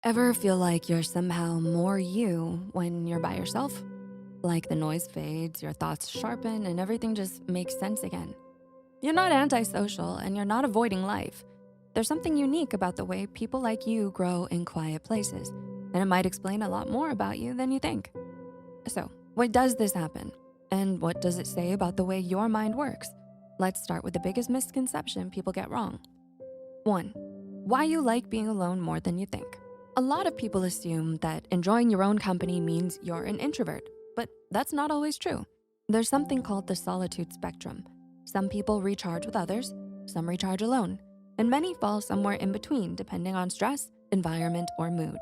Ever feel like you're somehow more you when you're by yourself? Like the noise fades, your thoughts sharpen, and everything just makes sense again. You're not antisocial and you're not avoiding life. There's something unique about the way people like you grow in quiet places, and it might explain a lot more about you than you think. So, why does this happen? And what does it say about the way your mind works? Let's start with the biggest misconception people get wrong. 1. Why you like being alone more than you think. A lot of people assume that enjoying your own company means you're an introvert, but that's not always true. There's something called the solitude spectrum. Some people recharge with others, some recharge alone, and many fall somewhere in between depending on stress, environment, or mood.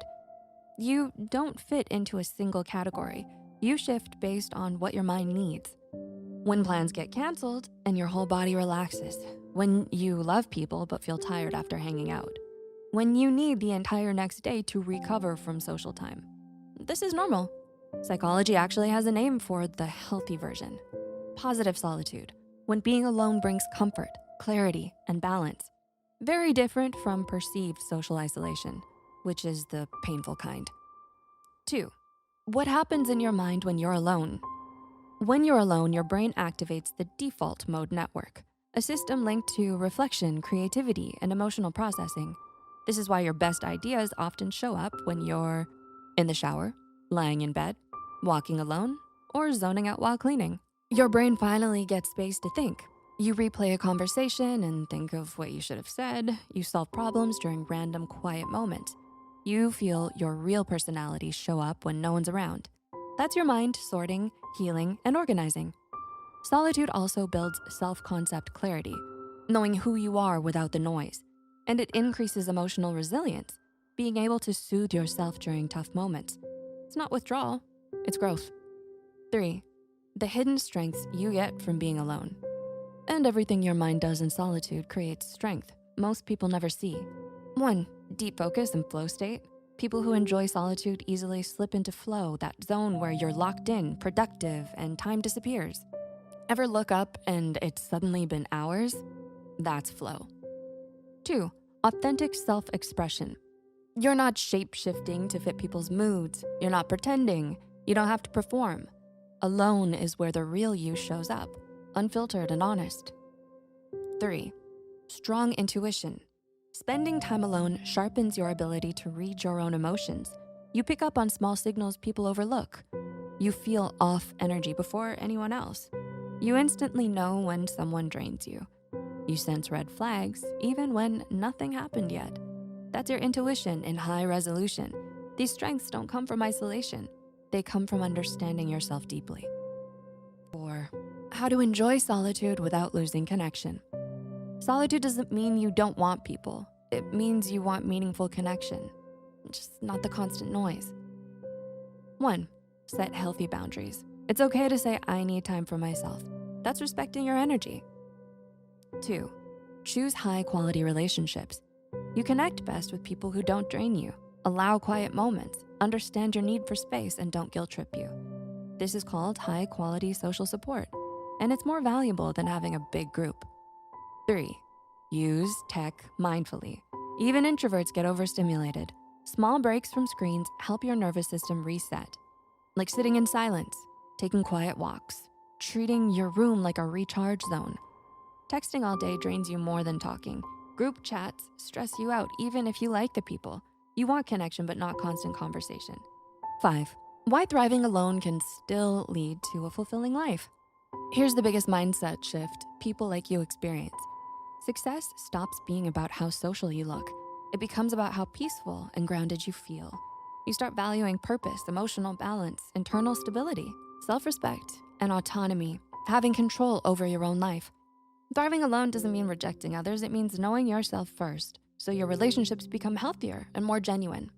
You don't fit into a single category. You shift based on what your mind needs. When plans get canceled and your whole body relaxes. When you love people but feel tired after hanging out. When you need the entire next day to recover from social time. This is normal. Psychology actually has a name for the healthy version. Positive solitude, when being alone brings comfort, clarity, and balance. Very different from perceived social isolation, which is the painful kind. 2. What happens in your mind when you're alone? When you're alone, your brain activates the default mode network, a system linked to reflection, creativity, and emotional processing. This is why your best ideas often show up when you're in the shower, lying in bed, walking alone, or zoning out while cleaning. Your brain finally gets space to think. You replay a conversation and think of what you should have said. You solve problems during random quiet moments. You feel your real personality show up when no one's around. That's your mind sorting, healing, and organizing. Solitude also builds self-concept clarity, knowing who you are without the noise. And it increases emotional resilience, being able to soothe yourself during tough moments. It's not withdrawal, it's growth. 3. The hidden strengths you get from being alone. And everything your mind does in solitude creates strength most people never see. 1. Deep focus and flow state. People who enjoy solitude easily slip into flow, that zone where you're locked in, productive, and time disappears. Ever look up and it's suddenly been hours? That's flow. 2. Authentic self-expression. You're not shape-shifting to fit people's moods. You're not pretending. You don't have to perform. Alone is where the real you shows up, unfiltered and honest. 3. Strong intuition. Spending time alone sharpens your ability to read your own emotions. You pick up on small signals people overlook. You feel off energy before anyone else. You instantly know when someone drains you. You sense red flags even when nothing happened yet. That's your intuition in high resolution. These strengths don't come from isolation. They come from understanding yourself deeply. 4. How to enjoy solitude without losing connection. Solitude doesn't mean you don't want people. It means you want meaningful connection, just not the constant noise. 1. Set healthy boundaries. It's okay to say, I need time for myself. That's respecting your energy. 2. Choose high-quality relationships. You connect best with people who don't drain you. Allow quiet moments, understand your need for space, and don't guilt trip you. This is called high-quality social support, and it's more valuable than having a big group. 3. Use tech mindfully. Even introverts get overstimulated. Small breaks from screens help your nervous system reset, like sitting in silence, taking quiet walks, treating your room like a recharge zone. Texting all day drains you more than talking. Group chats stress you out even if you like the people. You want connection but not constant conversation. 5. Why thriving alone can still lead to a fulfilling life. Here's the biggest mindset shift people like you experience. Success stops being about how social you look. It becomes about how peaceful and grounded you feel. You start valuing purpose, emotional balance, internal stability, self-respect, and autonomy, having control over your own life. Thriving alone doesn't mean rejecting others. It means knowing yourself first, so your relationships become healthier and more genuine.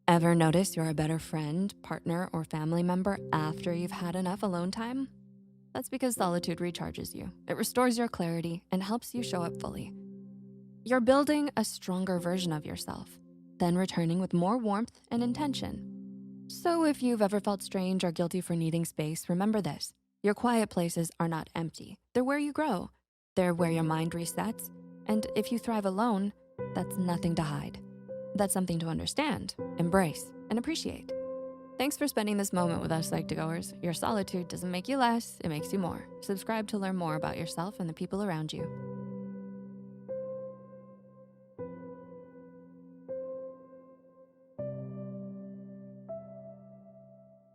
Ever notice you're a better friend, partner, or family member after you've had enough alone time? That's because solitude recharges you. It restores your clarity and helps you show up fully. You're building a stronger version of yourself, then returning with more warmth and intention. So if you've ever felt strange or guilty for needing space, remember this. Your quiet places are not empty. They're where you grow. They're where your mind resets. And if you thrive alone, that's nothing to hide. That's something to understand, embrace, and appreciate. Thanks for spending this moment with us, Psych2Goers. Your solitude doesn't make you less, it makes you more. Subscribe to learn more about yourself and the people around you.